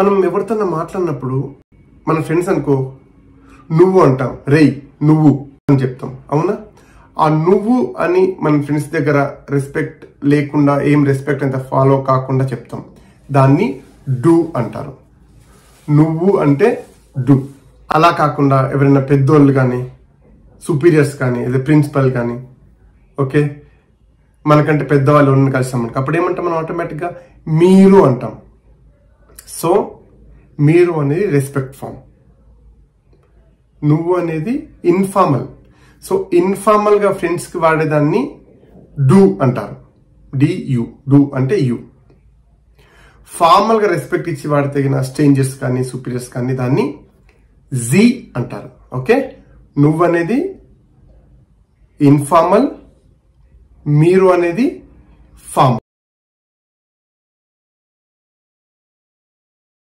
మనం ఎవరితో మాట్లాడినప్పుడు మన ఫ్రెండ్స్ అనుకో నువ్వు అంటాం, రేయ్ నువ్వు అని చెప్తాం, అవునా? ఆ నువ్వు అని మన ఫ్రెండ్స్ దగ్గర రెస్పెక్ట్ లేకుండా, ఏం రెస్పెక్ట్ అంత ఫాలో కాకుండా చెప్తాం. దాన్ని డూ అంటారు. నువ్వు అంటే డూ. అలా కాకుండా ఎవరైనా పెద్దోళ్ళు కానీ, సుపీరియర్స్ కానీ, ఏదో ప్రిన్సిపల్ కానీ, ఓకే, మనకంటే పెద్దవాళ్ళు ఉన్న కలిసాం మనకు, అప్పుడు ఏమంటాం మనం ఆటోమేటిక్గా మీరు అంటాం. సో మీరు అనేది రెస్పెక్ట్ ఫామ్, నువ్వు అనేది ఇన్ఫార్మల్. సో ఇన్ఫార్మల్ గా ఫ్రెండ్స్ కి వాడేదాన్ని డూ అంటారు. డియు, డూ అంటే యు. ఫార్మల్ గా రెస్పెక్ట్ ఇచ్చి వాడితే స్ట్రేంజర్స్ కానీ, సుపీరియర్స్ కానీ దాన్ని జీ అంటారు. ఓకే, నువ్వు అనేది ఇన్ఫార్మల్, మీరు అనేది ఫార్మల్.